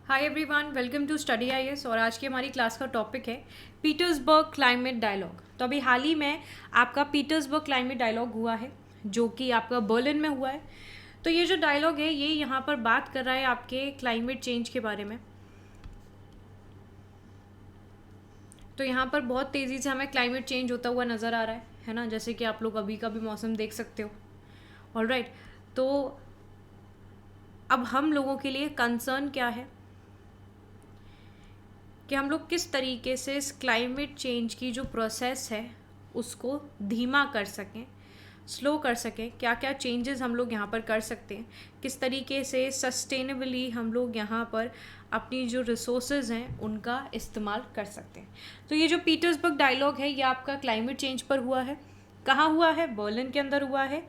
Hi everyone, welcome to study IAS. और आज की हमारी क्लास का टॉपिक है पीटर्सबर्ग क्लाइमेट डायलॉग। तो अभी हाल ही में आपका पीटर्सबर्ग क्लाइमेट डायलॉग हुआ है, जो कि आपका बर्लिन में हुआ है। तो ये जो डायलॉग है ये यहाँ पर बात कर रहा है आपके क्लाइमेट चेंज के बारे में। तो यहाँ पर बहुत तेज़ी से हमें क्लाइमेट चेंज होता हुआ नज़र आ रहा है ना, जैसे कि आप लोग अभी का भी मौसम देख सकते हो। ऑलराइट, तो अब हम लोगों के लिए कंसर्न क्या है कि हम लोग किस तरीके से इस क्लाइमेट चेंज की जो प्रोसेस है उसको धीमा कर सकें, स्लो कर सकें। क्या क्या चेंजेस हम लोग यहाँ पर कर सकते हैं, किस तरीके से सस्टेनेबली हम लोग यहाँ पर अपनी जो रिसोर्सेज हैं उनका इस्तेमाल कर सकते हैं। तो ये जो पीटर्सबर्ग डायलॉग है ये आपका क्लाइमेट चेंज पर हुआ है। कहाँ हुआ है? बर्लिन के अंदर हुआ है।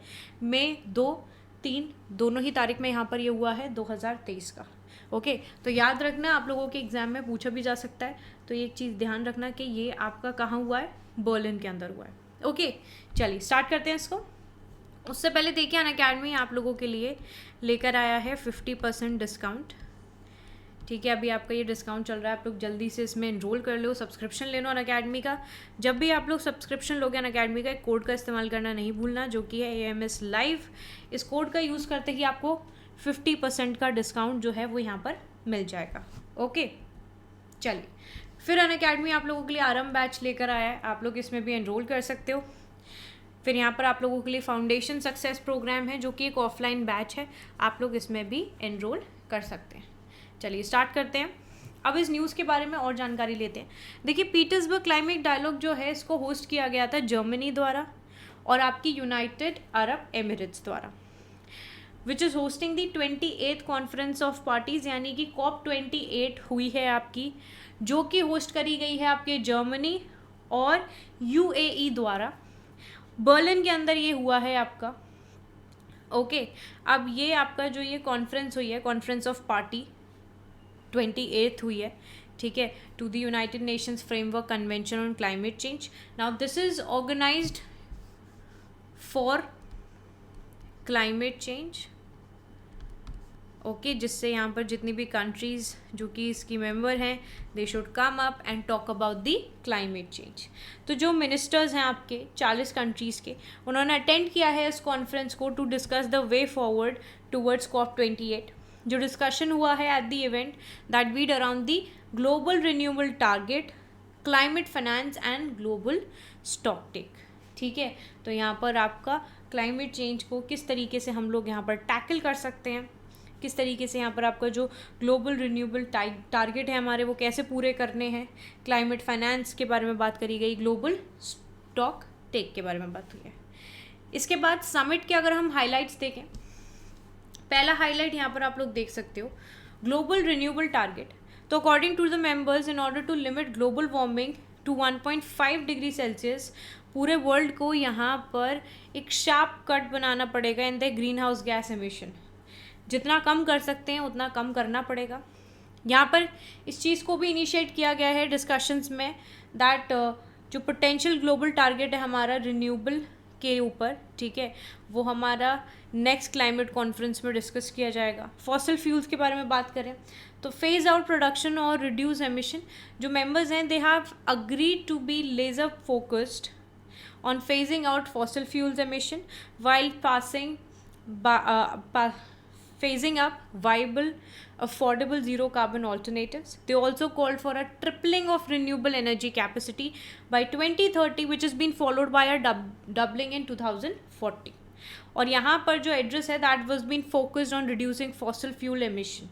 मई 2-3 दोनों ही तारीख में यहाँ पर ये हुआ है, 2023 का। ओके, तो याद रखना, आप लोगों के एग्जाम में पूछा भी जा सकता है। तो ये एक चीज़ ध्यान रखना कि ये आपका कहाँ हुआ है? बर्लिन के अंदर हुआ है। ओके, चलिए स्टार्ट करते हैं इसको। उससे पहले देखिए, अनअकैडमी आप लोगों के लिए लेकर आया है 50% डिस्काउंट। ठीक है, अभी आपका ये डिस्काउंट चल रहा है, आप लोग जल्दी से इसमें एनरोल कर लो, सब्सक्रिप्शन ले लो अनअकैडमी का। जब भी आप लोग सब्सक्रिप्शन लोगे अनअकैडमी का, एक कोड का इस्तेमाल करना नहीं भूलना, जो कि है AMS लाइव। इस कोड का यूज़ करते ही आपको 50% का डिस्काउंट जो है वो यहाँ पर मिल जाएगा। ओके, चलिए फिर अनअकैडमी आप लोगों के लिए आरंभ बैच लेकर आया है, आप लोग इसमें भी एनरोल कर सकते हो। फिर यहाँ पर आप लोगों के लिए फाउंडेशन सक्सेस प्रोग्राम है, जो कि एक ऑफलाइन बैच है, आप लोग इसमें भी एनरोल कर सकते हैं। चलिए स्टार्ट करते हैं। अब इस न्यूज़ के बारे में और जानकारी लेते हैं। देखिए, पीटर्सबर्ग क्लाइमेट डायलॉग जो है इसको होस्ट किया गया था जर्मनी द्वारा और आपकी यूनाइटेड अरब एमिरेट्स द्वारा, which is hosting the 28th conference of Parties, यानी कि COP28 हुई है आपकी, जो कि होस्ट करी गई है आपके जर्मनी और UAE द्वारा। बर्लिन के अंदर ये हुआ है आपका। ओके, अब ये आपका जो ये कॉन्फ्रेंस हुई है, कॉन्फ्रेंस ऑफ पार्टी 28th हुई है, ठीक है, to the United Nations Framework Convention on Climate Change. Now this is organised for climate change. Okay, जिससे यहाँ पर जितनी भी कंट्रीज़ जो कि इसकी मेंबर हैं, they should come up and talk about the climate change. तो जो मिनिस्टर्स हैं आपके 40 कंट्रीज़ के, उन्होंने अटेंड किया है इस कॉन्फ्रेंस को to discuss the way forward towards COP28। जो डिस्कशन हुआ है at the event that weighed around the global renewable target, climate finance and global stocktake. ठीक है, तो यहाँ पर आपका क्लाइमेट चेंज को किस तरीके से हम लोग यहाँ पर टैकल कर सकते हैं, किस तरीके से यहाँ पर आपका जो ग्लोबल रिन्यूएबल टारगेट है हमारे वो कैसे पूरे करने हैं, क्लाइमेट फाइनेंस के बारे में बात करी गई, ग्लोबल स्टॉक टेक के बारे में बात हुई है। इसके बाद समिट के अगर हम हाइलाइट्स देखें, पहला हाईलाइट यहाँ पर आप लोग देख सकते हो, ग्लोबल रिन्यूएबल टारगेट। तो according to the members, in order to limit global warming to 1.5 degree Celsius, पूरे वर्ल्ड को यहाँ पर एक शार्प कट बनाना पड़ेगा in the greenhouse gas emission. जितना कम कर सकते हैं उतना कम करना पड़ेगा। यहाँ पर इस चीज़ को भी इनिशिएट किया गया है डिस्कशंस में दैट जो पोटेंशियल ग्लोबल टारगेट है हमारा रिन्यूएबल के ऊपर, ठीक है, वो हमारा नेक्स्ट क्लाइमेट कॉन्फ्रेंस में डिस्कस किया जाएगा। फॉसिल फ्यूल्स के बारे में बात करें तो फेज आउट प्रोडक्शन और रिड्यूस एमिशन, जो मेंबर्स हैं they have agreed to be laser focused on phasing out fossil fuels emission while phasing up viable, affordable zero carbon alternatives. They also called for a tripling of renewable energy capacity by 2030, which has been followed by a doubling in 2040. और यहाँ पर जो address है that was been focused on reducing fossil fuel emission.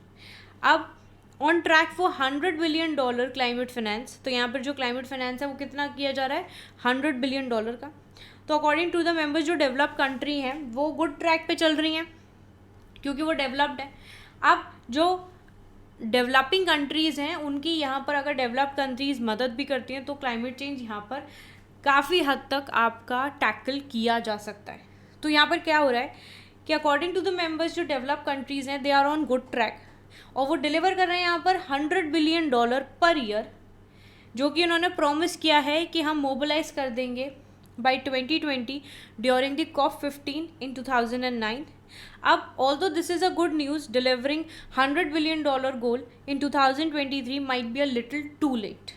अब on track for $100 billion climate finance. तो यहाँ पर जो क्लाइमेट फाइनेंस है वो कितना किया जा रहा है? $100 बिलियन का। तो अकॉर्डिंग टू द मेंबर्स जो डेवलप कंट्री हैं वो गुड ट्रैक पे चल रही हैं क्योंकि वो डेवलप्ड है। अब जो डेवलपिंग कंट्रीज़ हैं उनकी यहाँ पर अगर डेवलप्ड कंट्रीज़ मदद भी करती हैं तो क्लाइमेट चेंज यहाँ पर काफ़ी हद तक आपका टैकल किया जा सकता है। तो यहाँ पर क्या हो रहा है कि अकॉर्डिंग टू द मेंबर्स जो डेवलप कंट्रीज़ हैं they are on good track और वो डिलीवर कर रहे हैं यहाँ पर $100 बिलियन पर ईयर, जो कि उन्होंने प्रॉमिस किया है कि हम मोबिलाइज कर देंगे बाई 2020 ड्यूरिंग द COP15 इन 2009 अब although this is a good news, delivering $100 billion goal in 2023 might be a little too late.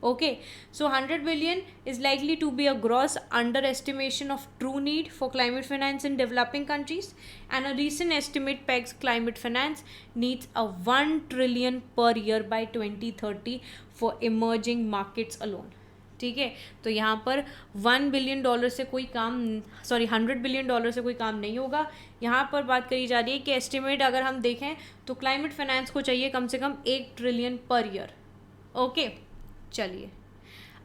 Okay, so 100 billion is likely to be a gross underestimation of true need for climate finance in developing countries, and a recent estimate pegs climate finance needs a 1 trillion per year by 2030 for emerging markets alone. ठीक है, तो यहाँ पर $1 billion से कोई काम, sorry $100 billion से कोई काम नहीं होगा. यहाँ पर बात करी जा रही है कि एस्टिमेट अगर हम देखें तो क्लाइमेट फाइनेंस को चाहिए कम से कम 1 ट्रिलियन पर ईयर. ओके, चलिए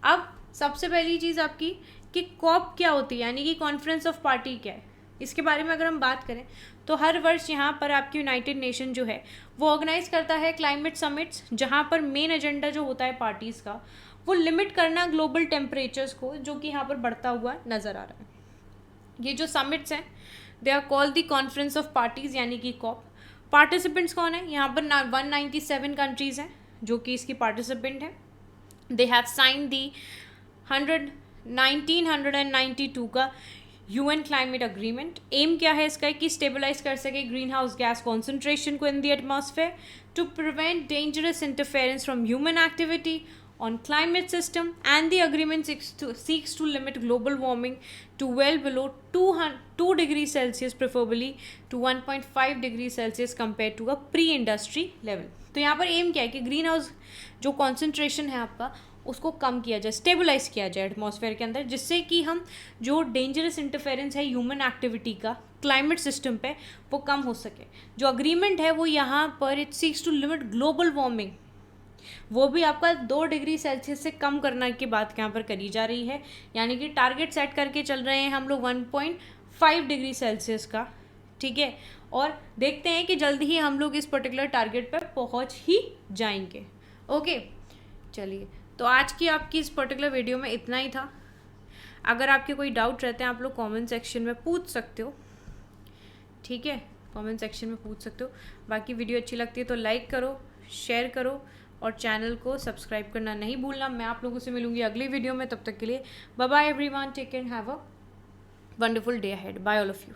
अब सबसे पहली चीज़ आपकी कि कॉप क्या होती है, यानी कि कॉन्फ्रेंस ऑफ पार्टी क्या है, इसके बारे में अगर हम बात करें तो हर वर्ष यहाँ पर आपकी यूनाइटेड नेशन जो है वो ऑर्गेनाइज करता है क्लाइमेट समिट्स, जहाँ पर मेन एजेंडा जो होता है पार्टीज़ का वो लिमिट करना ग्लोबल टेम्परेचर्स को, जो कि यहाँ पर बढ़ता हुआ नज़र आ रहा है. ये जो समिट्स हैं they are called the Conference of Parties यानी कि कॉप. पार्टिसिपेंट्स कौन है, यहाँ पर 197 कंट्रीज़ हैं जो कि इसकी पार्टिसिपेंट हैं. दे हैव साइन दी 1992 का UN क्लाइमेट अग्रीमेंट. एम क्या है इसका कि स्टेबलाइज कर सके ग्रीन हाउस गैस कॉन्सेंट्रेशन को in the atmosphere, to prevent dangerous interference from human activity on climate system, and the agreement seeks to limit global warming to well below 2 degrees Celsius, preferably to 1.5 degrees Celsius compared to a pre-industry level. तो यहाँ पर M क्या है कि green house जो concentration है आपका उसको कम किया जाए, स्टेबलाइज किया जाए एटमॉस्फेयर के अंदर, जिससे कि हम जो डेंजरस इंटरफेरेंस है ह्यूमन एक्टिविटी का क्लाइमेट सिस्टम पे वो कम हो सके. जो अग्रीमेंट है वो यहाँ पर it seeks to limit global warming, वो भी आपका 2 डिग्री सेल्सियस से कम करने की बात यहाँ पर करी जा रही है, यानी कि टारगेट सेट करके चल रहे हैं हम लोग 1.5 डिग्री सेल्सियस का. ठीक है, और देखते हैं कि जल्दी ही हम लोग इस पर्टिकुलर टारगेट पर पहुँच ही जाएंगे. ओके, चलिए तो आज की आपकी इस पर्टिकुलर वीडियो में इतना ही था. अगर आपके कोई डाउट रहते हैं आप लोग कमेंट सेक्शन में पूछ सकते हो. ठीक है, कमेंट सेक्शन में पूछ सकते हो. बाकी वीडियो अच्छी लगती है तो लाइक करो, शेयर करो और चैनल को सब्सक्राइब करना नहीं भूलना. मैं आप लोगों से मिलूंगी अगली वीडियो में. तब तक के लिए bye bye everyone, take care, have a wonderful day ahead. Bye all of you.